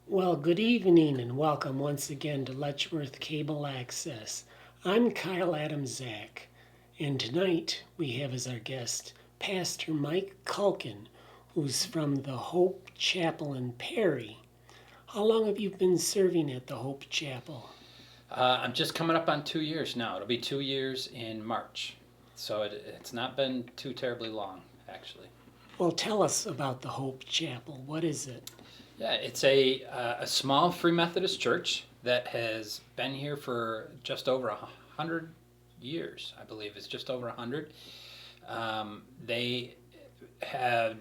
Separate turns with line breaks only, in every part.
Well, good evening and welcome once again to Letchworth Cable Access. I'm Kyle Adamczak, and tonight we have as our guest Pastor Mike Kuhlkin, who's from the Hope Chapel in Perry. How long have you been serving at the Hope Chapel?
I'm just coming up on 2 years now. It'll be 2 years in March. So it's not been too terribly long, actually.
Well, tell us about the Hope Chapel. What is it?
Yeah, it's a small Free Methodist church that has been here for just over 100 years, I believe. It's just over 100. They have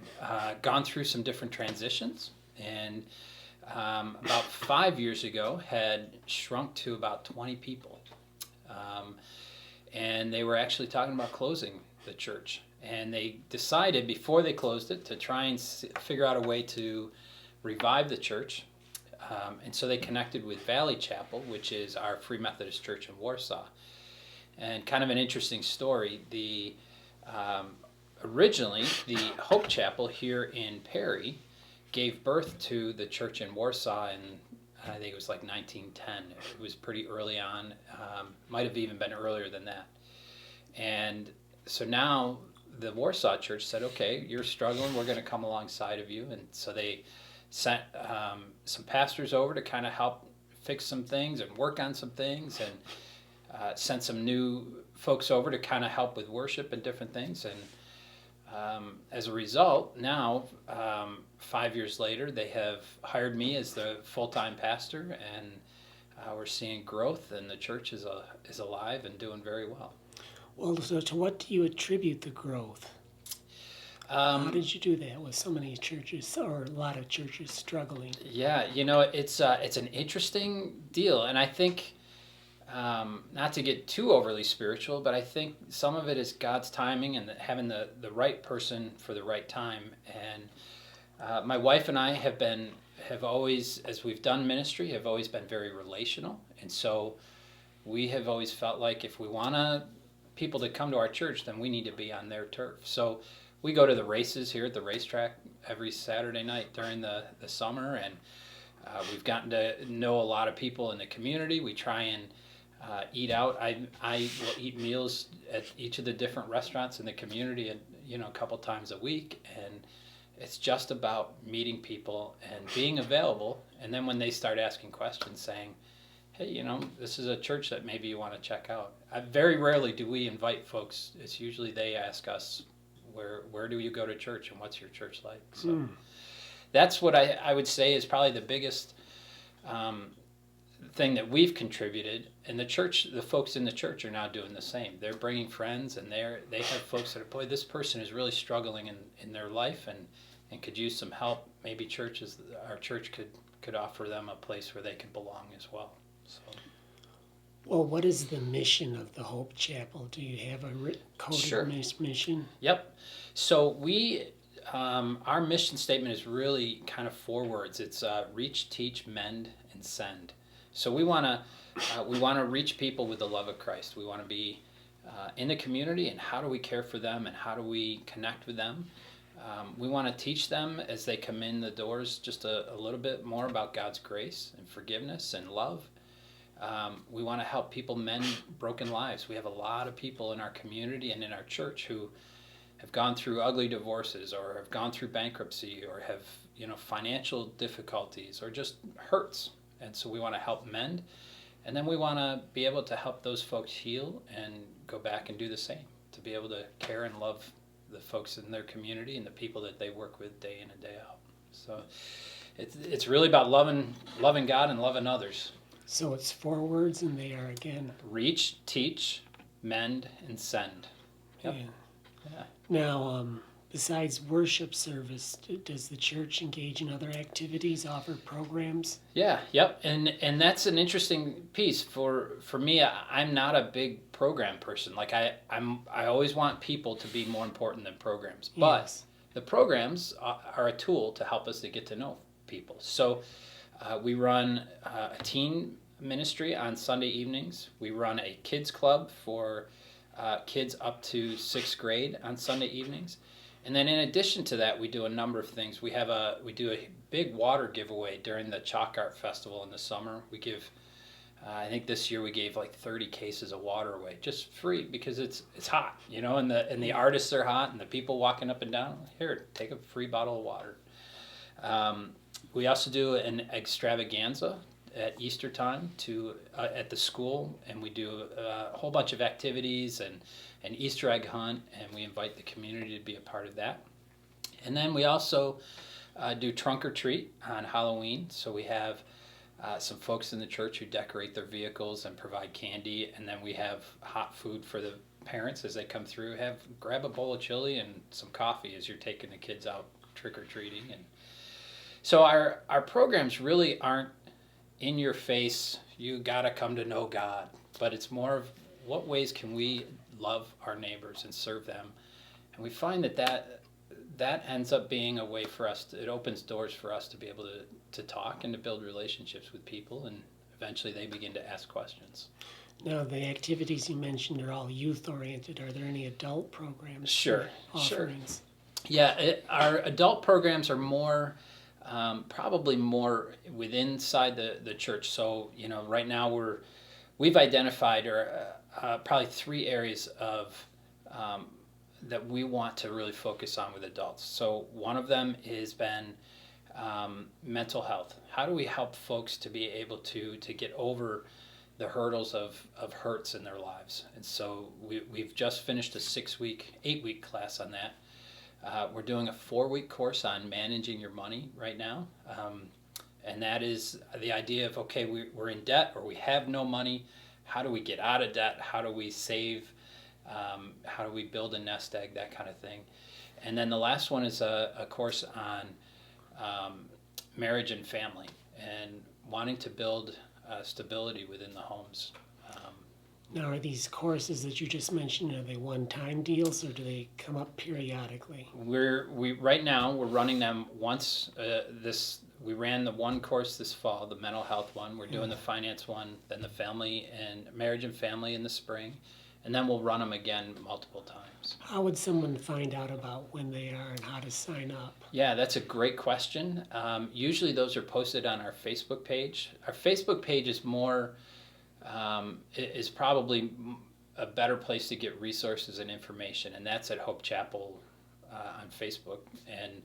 gone through some different transitions, and about 5 years ago had shrunk to about 20 people. Um, and they were actually talking about closing the church. And they decided before they closed it to try and figure out a way to revive the church. And so they connected with Valley Chapel, which is our Free Methodist church in Warsaw. And kind of an interesting story. Originally, the Hope Chapel here in Perry gave birth to the church in Warsaw in, I think it was like 1910. It was pretty early on. Might have even been earlier than that. And so now the Warsaw church said, okay, you're struggling, we're going to come alongside of you. And so they sent some pastors over to kind of help fix some things and work on some things, and sent some new folks over to kind of help with worship and different things. And as a result, now, 5 years later, they have hired me as the full-time pastor, and we're seeing growth, and the church is alive and doing very well.
Well, so to what do you attribute the growth? How did you do that with so many churches, or a lot of churches struggling?
Yeah, it's an interesting deal, and I think not to get too overly spiritual, but I think some of it is God's timing and having the right person for the right time. And my wife and I have always, as we've done ministry, have always been very relational, and so we have always felt like if we want people to come to our church, then we need to be on their turf. So we go to the races here at the racetrack every Saturday night during the summer, and we've gotten to know a lot of people in the community. We try and eat out. I will eat meals at each of the different restaurants in the community, and a couple times a week, and it's just about meeting people and being available. And then when they start asking questions, saying, hey, this is a church that maybe you want to check out. Very rarely do we invite folks. It's usually they ask us, where do you go to church and what's your church like? So that's what I would say is probably the biggest thing that we've contributed. And the folks in the church are now doing the same. They're bringing friends, and they have folks that are, boy, this person is really struggling in their life and could use some help. Maybe our church could offer them a place where they could belong as well. So.
Well, what is the mission of the Hope Chapel? Do you have a coded
Sure.
mission?
Yep. So our mission statement is really kind of 4 words. It's reach, teach, mend, and send. So we want to reach people with the love of Christ. We want to be in the community, and how do we care for them, and how do we connect with them? We want to teach them as they come in the doors just a little bit more about God's grace and forgiveness and love. We want to help people mend broken lives. We have a lot of people in our community and in our church who have gone through ugly divorces, or have gone through bankruptcy, or have financial difficulties, or just hurts. And so we want to help mend, and then we want to be able to help those folks heal and go back and do the same, to be able to care and love the folks in their community and the people that they work with day in and day out. So it's really about loving God and loving others.
So it's 4 words, and they are, again,
reach, teach, mend, and send. Yep.
Yeah. Now, besides worship service, does the church engage in other activities, offer programs?
Yeah, yep. And that's an interesting piece. For me, I'm not a big program person. Like I always want people to be more important than programs. But
Yes.
the programs are a tool to help us to get to know people. So we run a teen ministry on Sunday evenings. We run a kids club for kids up to 6th grade on Sunday evenings. And then in addition to that, we do a number of things. We do a big water giveaway during the Chalk Art Festival in the summer. We give, I think this year we gave like 30 cases of water away, just free, because it's hot, and the artists are hot, and the people walking up and down, here, take a free bottle of water. We also do an extravaganza at Easter time at the school, and we do a whole bunch of activities and an Easter egg hunt, and we invite the community to be a part of that. And then we also do trunk or treat on Halloween. So we have some folks in the church who decorate their vehicles and provide candy, and then we have hot food for the parents as they come through. Grab a bowl of chili and some coffee as you're taking the kids out trick or treating. And so our programs really aren't in your face, you gotta come to know God, but it's more of what ways can we love our neighbors and serve them. And we find that ends up being a way for us it opens doors for us to be able to talk and to build relationships with people, and eventually they begin to ask questions.
Now, the activities you mentioned are all youth oriented. Are there any adult programs?
Sure.
Offerings?
Yeah, our adult programs are more probably more inside the church. So right now we've identified probably 3 areas of that we want to really focus on with adults. So one of them has been mental health. How do we help folks to be able to get over the hurdles of hurts in their lives? And so we've just finished a 8-week class on that. We're doing a 4-week course on managing your money right now. And that is the idea of, okay, we're in debt or we have no money. How do we get out of debt? How do we save? How do we build a nest egg? That kind of thing. And then the last one is a course on marriage and family and wanting to build stability within the homes.
Now, are these courses that you just mentioned, are they one-time deals or do they come up periodically?
Right now we're running them once. We ran the one course this fall, the mental health one. We're doing the finance one, then the family and marriage and family in the spring, and then we'll run them again multiple times.
How would someone find out about when they are and how to sign up?
Yeah, that's a great question. Usually those are posted on our Facebook page. Our Facebook page is is probably a better place to get resources and information, and that's at Hope Chapel on Facebook. And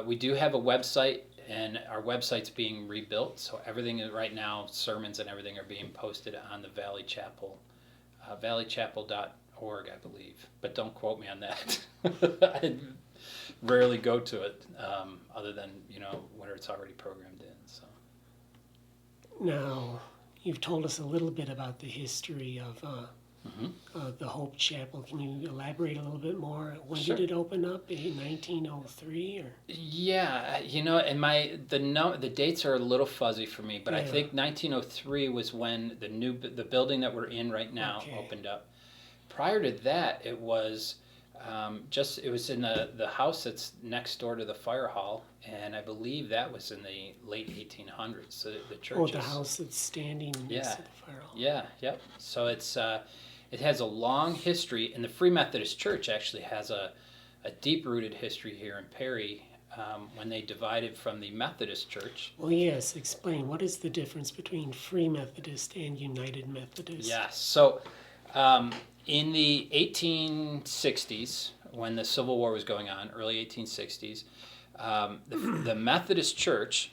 we do have a website, and our website's being rebuilt, so everything is right now, sermons and everything are being posted on the Valley Chapel, valleychapel.org, I believe, but don't quote me on that. I rarely go to it, other than when it's already programmed in. So
now, you've told us a little bit about the history of the Hope Chapel. Can you elaborate a little bit more? When
Sure.
did it open up? In 1903 or?
Yeah, and the dates are a little fuzzy for me, but I think 1903 was when the building that we're in right now opened up. Prior to that, it was it was in the house that's next door to the fire hall, and I believe that was in the late 1800s. The church.
Oh, the house that's standing next to the fire hall.
Yeah, yep. So it has a long history, and the Free Methodist Church actually has a deep-rooted history here in Perry. When they divided from the Methodist Church.
Well, yes. Explain. What is the difference between Free Methodist and United Methodist?
Yes. So in the 1860s, when the Civil War was going on, early 1860s, the Methodist Church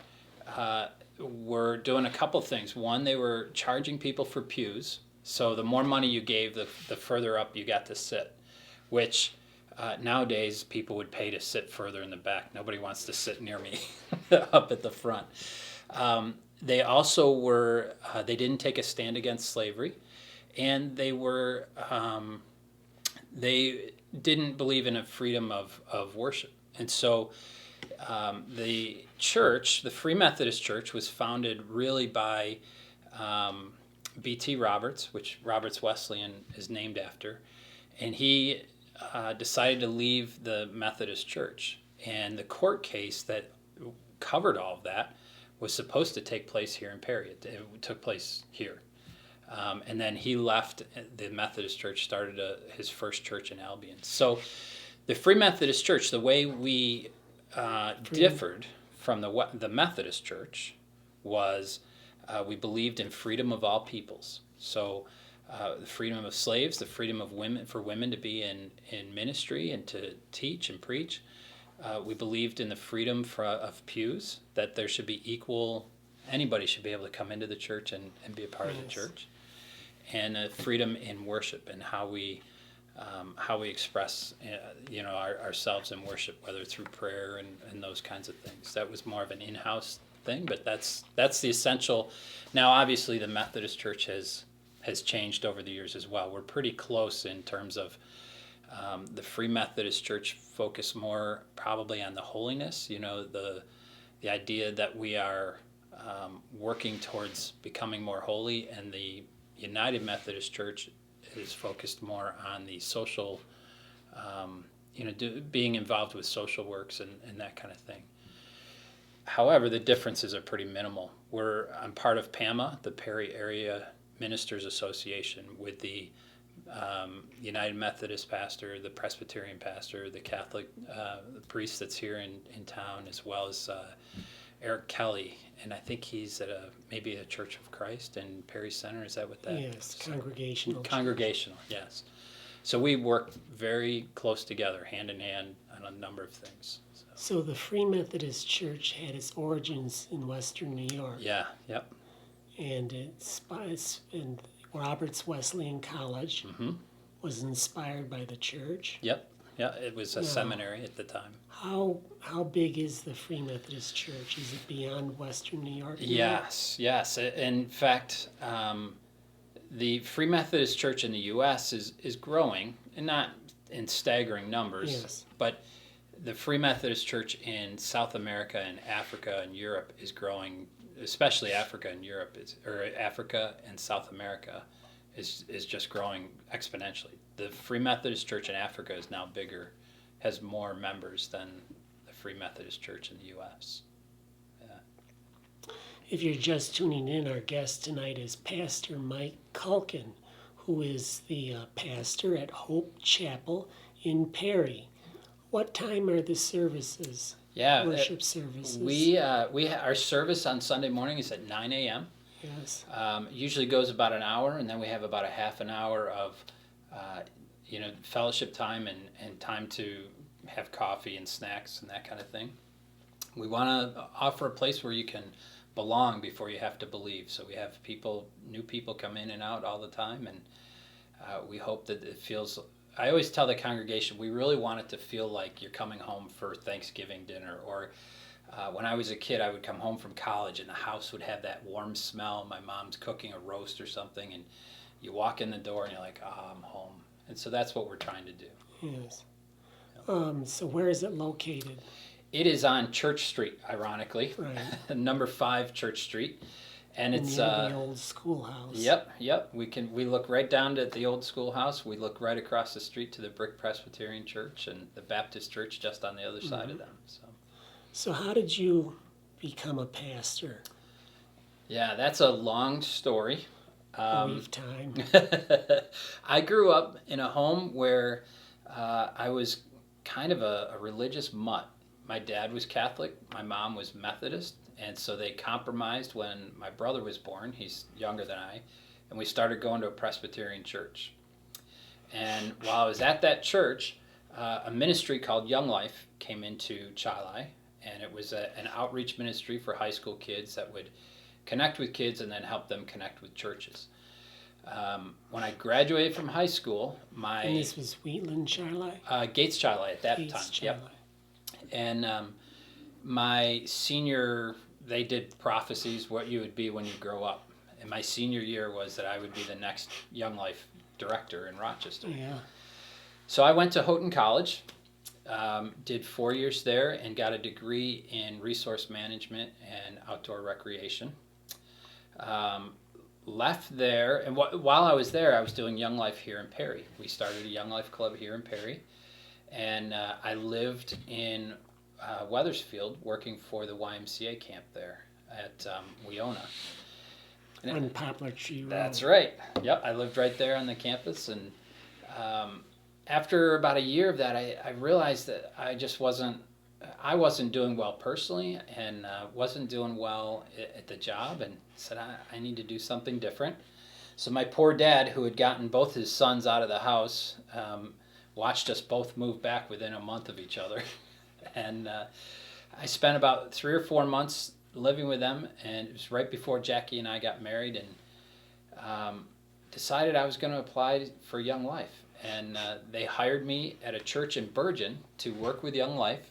were doing a couple things. One, they were charging people for pews. So the more money you gave, the further up you got to sit, which nowadays people would pay to sit further in the back. Nobody wants to sit near me up at the front. They also they didn't take a stand against slavery, and they didn't believe in a freedom of worship. And so the church, the Free Methodist Church, was founded really by B.T. Roberts, which Roberts Wesleyan is named after, and he decided to leave the Methodist Church. And the court case that covered all of that was supposed to take place here in Perry. It took place here. And then he left the Methodist Church, started his first church in Albion. So the Free Methodist Church, the way we differed from the Methodist Church was we believed in freedom of all peoples. So the freedom of slaves, the freedom of women, for women to be in ministry and to teach and preach. We believed in the freedom of pews, that there should be equal, anybody should be able to come into the church and be a part of the church. And freedom in worship and how we express ourselves in worship, whether through prayer and those kinds of things. That was more of an in-house thing, but that's the essential. Now, obviously, the Methodist Church has changed over the years as well. We're pretty close in terms of the Free Methodist Church focus more probably on the holiness, the idea that we are working towards becoming more holy, and the United Methodist Church is focused more on the social, being involved with social works and that kind of thing. However, the differences are pretty minimal. I'm part of PAMA, the Perry Area Ministers Association, with the United Methodist pastor, the Presbyterian pastor, the Catholic priest that's here in town, as well as Eric Kelly, and I think he's at maybe a Church of Christ in Perry Center. Is that what that?
Yes, congregational.
Congregational, yes. So we work very close together, hand in hand, on a number of things.
So the Free Methodist Church had its origins in Western New York.
Yeah, yep.
And and Roberts Wesleyan College was inspired by the church.
Yep. Yeah, it was a seminary at the time.
How big is the Free Methodist Church? Is it beyond Western New York?
Yes. In fact, the Free Methodist Church in the U.S. is growing, and not in staggering numbers.
Yes.
But the Free Methodist Church in South America and Africa and Europe is growing, especially Africa and Europe, Africa and South America is just growing exponentially. The Free Methodist Church in Africa is now bigger, has more members than the Free Methodist Church in the U.S. Yeah.
If you're just tuning in, our guest tonight is Pastor Mike Kuhlkin, who is the pastor at Hope Chapel in Perry. What time are the services?
Yeah,
worship services.
Our service on Sunday morning is at 9 a.m.
Yes.
Usually goes about an hour, and then we have about a half an hour of fellowship time and time to have coffee and snacks and that kind of thing. We want to offer a place where you can belong before you have to believe. So we have new people come in and out all the time, and we hope that it feels. I always tell the congregation we really want it to feel like you're coming home for Thanksgiving dinner, or when I was a kid, I would come home from college and the house would have that warm smell. My mom's cooking a roast or something, and you walk in the door and you're like, I'm home. And so that's what we're trying to do.
Yes. So where is it located?
It is on Church Street, ironically.
Right.
Number 5 Church Street. And it's
near the old schoolhouse.
Yep. We look right down at the old schoolhouse. We look right across the street to the Brick Presbyterian Church and the Baptist Church just on the other side of them.
So how did you become a pastor?
Yeah, that's a long story.
We've time.
I grew up in a home where I was kind of a religious mutt. My dad was Catholic, my mom was Methodist, and so they compromised when my brother was born. He's younger than I, and we started going to a Presbyterian church. And while I was at that church, a ministry called Young Life came into Chili, and it was an outreach ministry for high school kids that would connect with kids and then help them connect with churches. When I graduated from high school,
And this was Wheatland Chili?
Gates Chili at that
Gates
time.
Chili.
Yep. And my senior, they did prophecies, what you would be when you grow up. And my senior year was that I would be the next Young Life director in Rochester.
Yeah.
So I went to Houghton College, did 4 years there, and got a degree in resource management and outdoor recreation. Left there, and while I was there, I was doing Young Life here in Perry. We started a Young Life club here in Perry, and I lived in Weathersfield working for the YMCA camp there at Weona.
On Poplar Tree Road.
That's right. Yep, I lived right there on the campus, and after about a year of that, I realized that I just wasn't I wasn't doing well personally, and wasn't doing well at the job, and said I need to do something different. So my poor dad, who had gotten both his sons out of the house, watched us both move back within a month of each other. And I spent about 3 or 4 months living with them, and it was right before Jackie and I got married, and decided I was going to apply for Young Life. And they hired me at a church in Bergen to work with Young Life.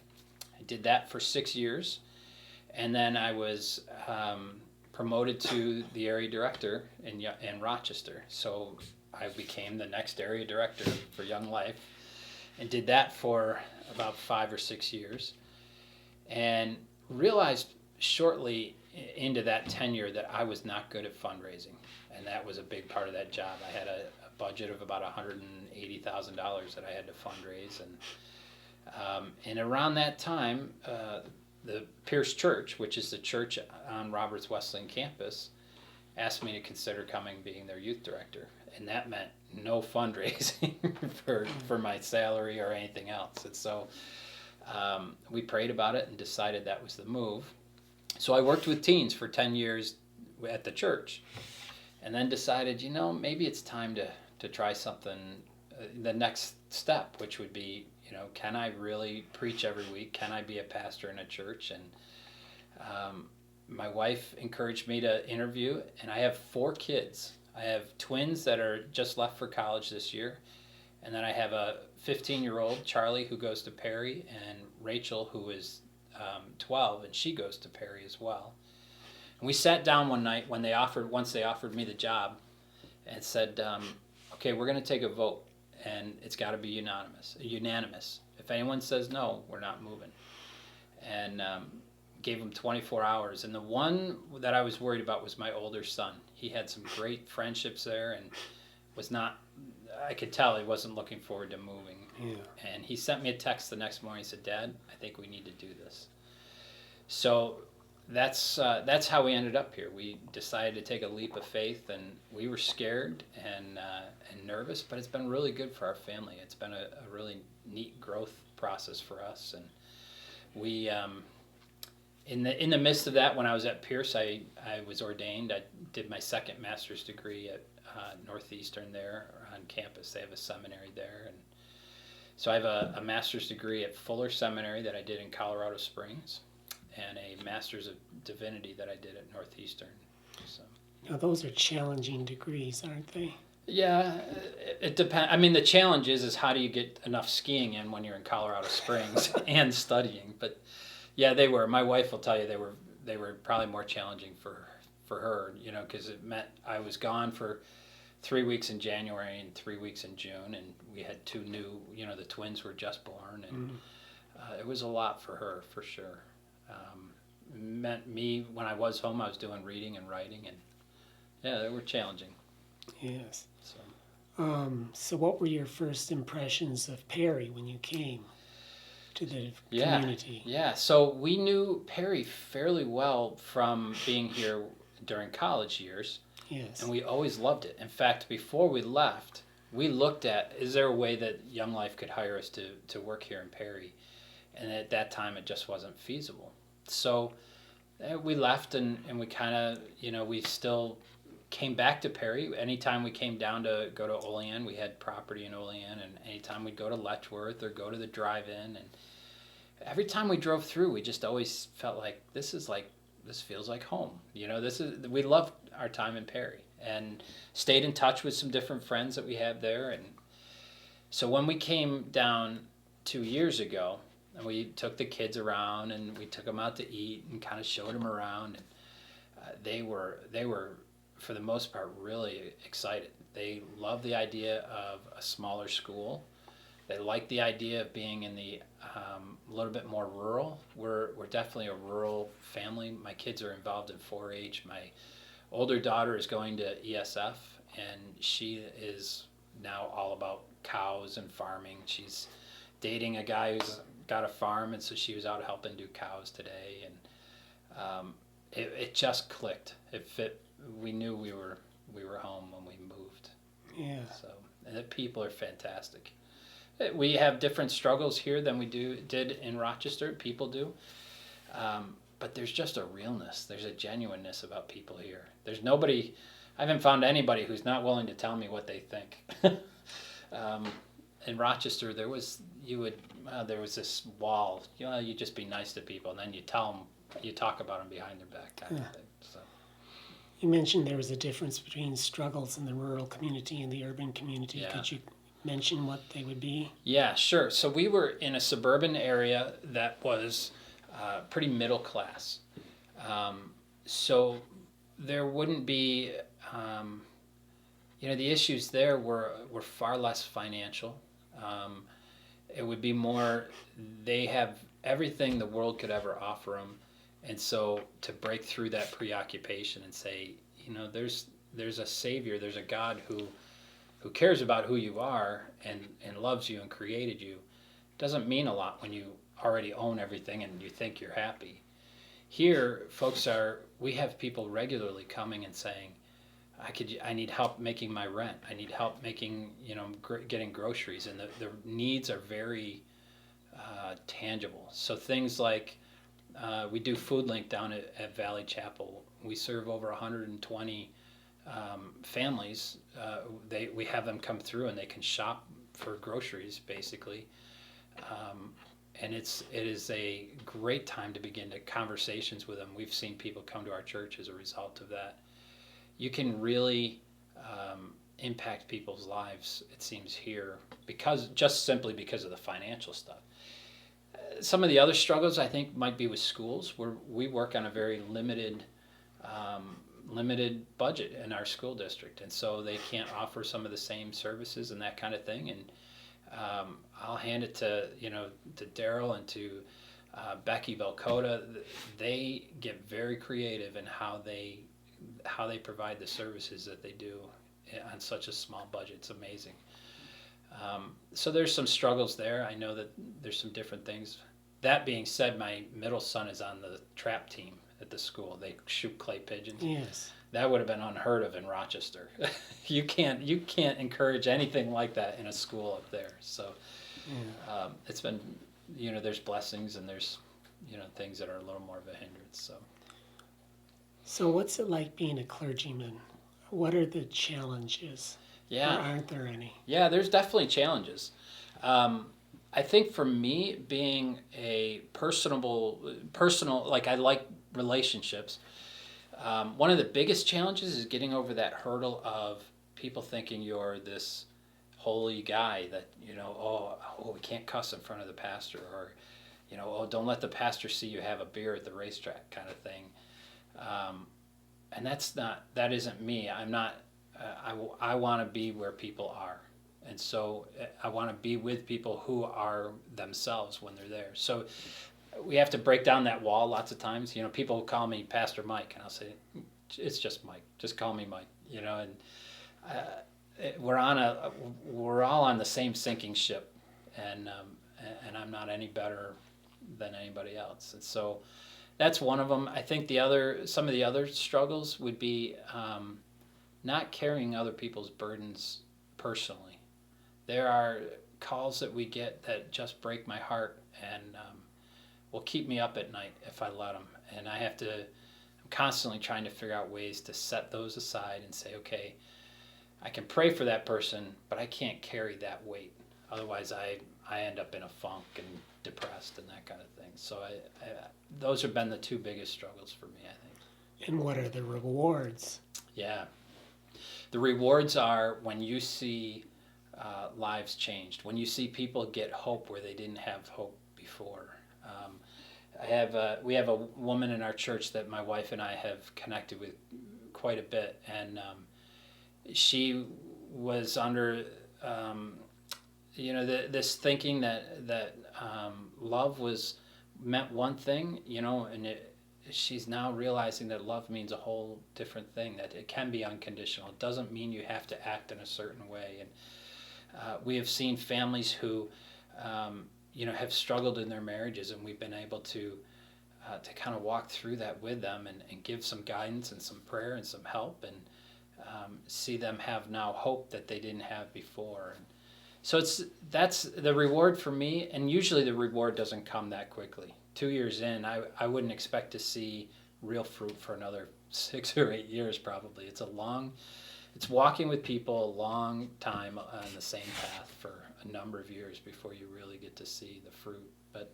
I did that for 6 years, and then I was promoted to the area director in Rochester. So I became the next area director for Young Life, and did that for about 5 or 6 years, and realized shortly into that tenure that I was not good at fundraising, and that was a big part of that job. I had a budget of about $180,000 that I had to fundraise, and around that time, the Pierce Church, which is the church on Roberts Wesleyan campus, asked me to consider being their youth director, and that meant no fundraising for my salary or anything else. And so we prayed about it and decided that was the move. So I worked with teens for 10 years at the church, and then decided, maybe it's time to try something, the next step, which would be, can I really preach every week? Can I be a pastor in a church? And my wife encouraged me to interview, and I have 4 kids. I have twins that are just left for college this year, and then I have a 15-year-old, Charlie, who goes to Perry, and Rachel, who is 12, and she goes to Perry as well. And we sat down one night once they offered me the job, and said, okay, we're going to take a vote, and it's got to be unanimous. If anyone says no, we're not moving. And gave them 24 hours. And the one that I was worried about was my older son. He had some great friendships there, and I could tell he wasn't looking forward to moving.
Yeah.
And he sent me a text the next morning. He said, Dad, I think we need to do this. So that's how we ended up here. We decided to take a leap of faith, and we were scared and nervous, but it's been really good for our family. It's been a really neat growth process for us. And we, in the midst of that, when I was at Pierce, I was ordained. I did my second master's degree at Northeastern there on campus. They have a seminary there, and so I have a master's degree at Fuller Seminary that I did in Colorado Springs, and a master's of divinity that I did at Northeastern. So.
Now, those are challenging degrees, aren't they?
Yeah, it depends. I mean, the challenge is how do you get enough skiing in when you're in Colorado Springs and studying? But yeah, they were. My wife will tell you they were probably more challenging for her, because it meant I was gone for 3 weeks in January and 3 weeks in June, and we had 2 new, the twins were just born, and it was a lot for her, for sure. It meant me, when I was home, I was doing reading and writing, and yeah, they were challenging.
Yes.
So,
So what were your first impressions of Perry when you came to the community?
Yeah, so we knew Perry fairly well from being here during college years.
Yes.
And we always loved it. In fact, before we left, we looked at, is there a way that Young Life could hire us to work here in Perry? And at that time, it just wasn't feasible. So we left, and we kind of, we still came back to Perry. Anytime we came down to go to Olean, we had property in Olean, and anytime we'd go to Letchworth or go to the drive-in, and every time we drove through, we just always felt like this feels like home. We loved our time in Perry, and stayed in touch with some different friends that we have there. And so when we came down 2 years ago, and we took the kids around, and we took them out to eat and kind of showed them around, and they were for the most part really excited. They loved the idea of a smaller school. They liked the idea of being in the a little bit more rural. We're definitely a rural family. My kids are involved in 4-H. My older daughter is going to ESF, and she is now all about cows and farming. She's dating a guy who's got a farm, and so she was out helping do cows today, and it just clicked. It fit. We knew we were home when we moved.
Yeah.
So, and the people are fantastic. We have different struggles here than we did in Rochester. People do, but there's just a realness. There's a genuineness about people here. There's nobody. I haven't found anybody who's not willing to tell me what they think. In Rochester, there was this wall. You just be nice to people, and then you tell them, you talk about them behind their back, kind of thing. So.
You mentioned there was a difference between struggles in the rural community and the urban community.
Yeah.
Could you mention what they would be?
Yeah, sure. So we were in a suburban area that was pretty middle class. So there wouldn't be, the issues there were far less financial. It would be more, they have everything the world could ever offer them. And so to break through that preoccupation and say, there's a Savior, there's a God who cares about who you are and loves you and created you, doesn't mean a lot when you already own everything and you think you're happy. Here, we have people regularly coming and saying, I need help making my rent. I need help making, getting groceries. And the needs are very tangible. So things like, we do Food Link down at Valley Chapel. We serve over 120 families. We have them come through and they can shop for groceries, basically. And it is a great time to begin conversations with them. We've seen people come to our church as a result of that. You can really impact people's lives, it seems, here, simply because of the financial stuff. Some of the other struggles, I think, might be with schools, where we work on a very limited budget in our school district, and so they can't offer some of the same services and that kind of thing. And I'll hand it to Daryl and to Becky Velcota. They get very creative in how they provide the services that they do on such a small budget. It's amazing. So there's some struggles there. I know that there's some different things. That being said, my middle son is on the trap team at the school. They shoot clay pigeons.
Yes.
That would have been unheard of in Rochester. You can't encourage anything like that in a school up there. So it's been, there's blessings and there's, things that are a little more of a hindrance.
So what's it like being a clergyman? What are the challenges?
Yeah.
Or aren't there any?
Yeah, there's definitely challenges. I think for me, being a personal, like I like relationships. One of the biggest challenges is getting over that hurdle of people thinking you're this holy guy that, we can't cuss in front of the pastor, or, don't let the pastor see you have a beer at the racetrack, kind of thing. And that isn't me. I'm not, I want to be where people are. And so I want to be with people who are themselves when they're there. So we have to break down that wall lots of times. People call me Pastor Mike, and I'll say, it's just Mike. Just call me Mike. And we're all on the same sinking ship, and I'm not any better than anybody else. And so that's one of them. I think some of the other struggles would be not carrying other people's burdens personally. There are calls that we get that just break my heart and will keep me up at night if I let them. And I'm constantly trying to figure out ways to set those aside and say, okay, I can pray for that person, but I can't carry that weight. Otherwise, I end up in a funk and depressed and that kind of thing. So those have been the two biggest struggles for me, I think.
And what are the rewards?
Yeah. The rewards are when you see lives changed, when you see people get hope where they didn't have hope before. We have a woman in our church that my wife and I have connected with quite a bit, and she was under this thinking that love meant one thing, and she's now realizing that love means a whole different thing, that it can be unconditional. It doesn't mean you have to act in a certain way. And we have seen families who have struggled in their marriages, and we've been able to kind of walk through that with them and give some guidance and some prayer and some help, and see them have now hope that they didn't have before. So that's the reward for me, and usually the reward doesn't come that quickly. 2 years in, I wouldn't expect to see real fruit for another 6 or 8 years probably. It's walking with people a long time on the same path for a number of years before you really get to see the fruit. But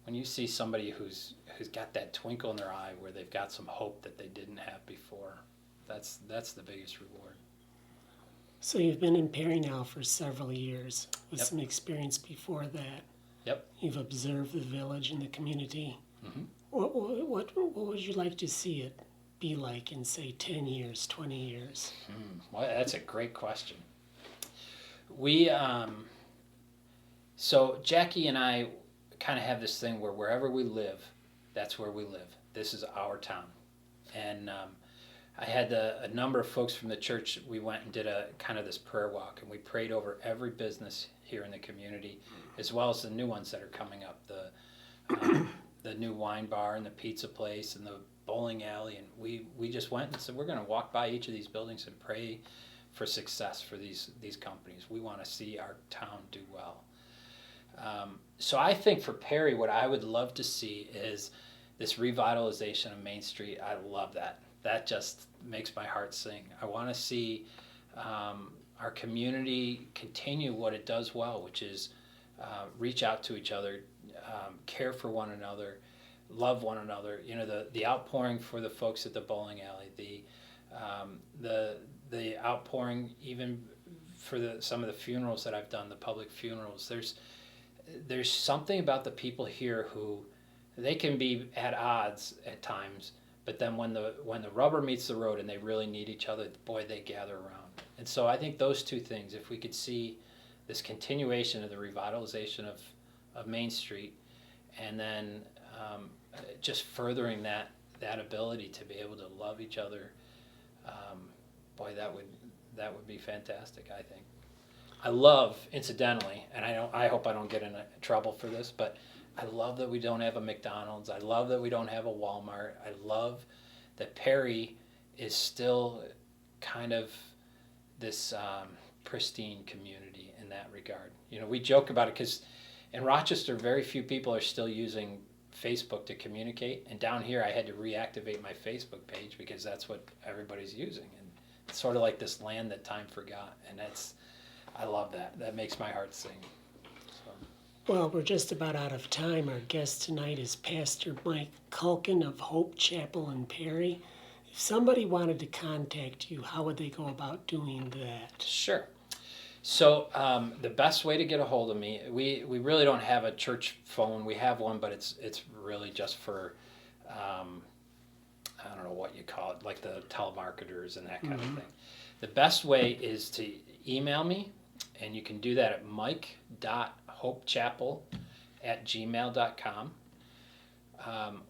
when you see somebody who's got that twinkle in their eye where they've got some hope that they didn't have before, that's the biggest reward.
So you've been in Perry now for several years with
Yep.
some experience before that.
Yep.
You've observed the village and the community.
Mm-hmm.
What would you like to see it be like in, say, 10 years, 20 years?
Well, that's a great question. We, so Jackie and I kind of have this thing where wherever we live, that's where we live. This is our town. And I had a number of folks from the church. We went and did a kind of this prayer walk, and we prayed over every business here in the community, as well as the new ones that are coming up, the new wine bar and the pizza place and the bowling alley. And we just went and said, we're going to walk by each of these buildings and pray for success for these companies. We want to see our town do well. So I think for Perry, what I would love to see is this revitalization of Main Street. I love that. That just makes my heart sing. I want to see our community continue what it does well, which is reach out to each other, care for one another, love one another. You know, the outpouring for the folks at the bowling alley, the outpouring even for some of the funerals that I've done, the public funerals. There's something about the people here who they can be at odds at times, but then when the rubber meets the road and they really need each other, boy, they gather around. And so I think those two things, if we could see this continuation of the revitalization of Main Street, and then just furthering that ability to be able to love each other, boy, that would be fantastic, I think. I love, incidentally, and I hope I don't get in trouble for this, but I love that we don't have a McDonald's. I love that we don't have a Walmart. I love that Perry is still kind of this pristine community in that regard. You know, we joke about it because in Rochester, very few people are still using Facebook to communicate. And down here, I had to reactivate my Facebook page because that's what everybody's using. And it's sort of like this land that time forgot. And I love that. That makes my heart sing.
Well, we're just about out of time. Our guest tonight is Pastor Mike Kuhlkin of Hope Chapel in Perry. If somebody wanted to contact you, how would they go about doing that?
Sure. So the best way to get a hold of me, we really don't have a church phone. We have one, but it's really just for, I don't know what you call it, like the telemarketers and that kind of thing. The best way is to email me, and you can do that at mike.hopechapel@gmail.com,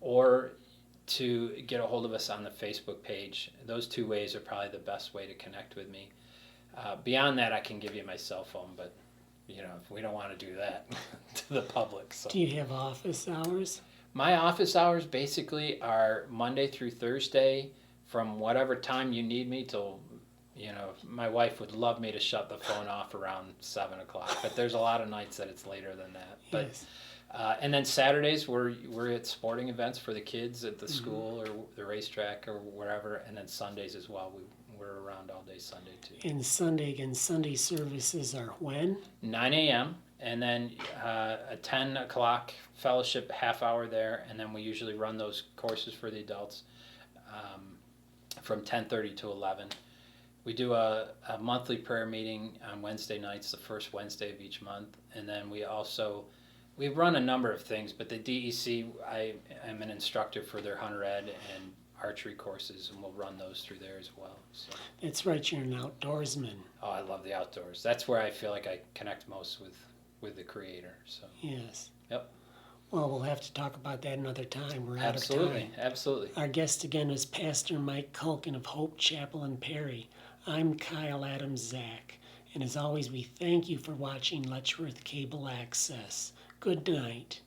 or to get a hold of us on the Facebook page. Those two ways are probably the best way to connect with me. Beyond that, I can give you my cell phone, but you know, we don't want to do that to the public. So.
Do you have office hours?
My office hours basically are Monday through Thursday from whatever time you need me till, you know, my wife would love me to shut the phone off around 7 o'clock, but there's a lot of nights that it's later than that. But
Yes.
and then Saturdays we're at sporting events for the kids at the school or the racetrack or wherever, and then Sundays as well. We're around all day Sunday too.
And Sunday, again, Sunday services are when?
9 a.m. and then a 10 o'clock fellowship half hour there, and then we usually run those courses for the adults from 10:30 to 11. We do a monthly prayer meeting on Wednesday nights, the first Wednesday of each month, and then we run a number of things, but the DEC, I am an instructor for their hunter ed and archery courses, and we'll run those through there as well. So.
That's right, you're an outdoorsman.
Oh, I love the outdoors. That's where I feel like I connect most with the Creator. So.
Yes.
Yep.
Well, we'll have to talk about that another time. We're out of time.
Absolutely.
Our guest again is Pastor Mike Kuhlkin of Hope Chapel in Perry. I'm Kyle Adamczak, and as always, we thank you for watching Letchworth Cable Access. Good night.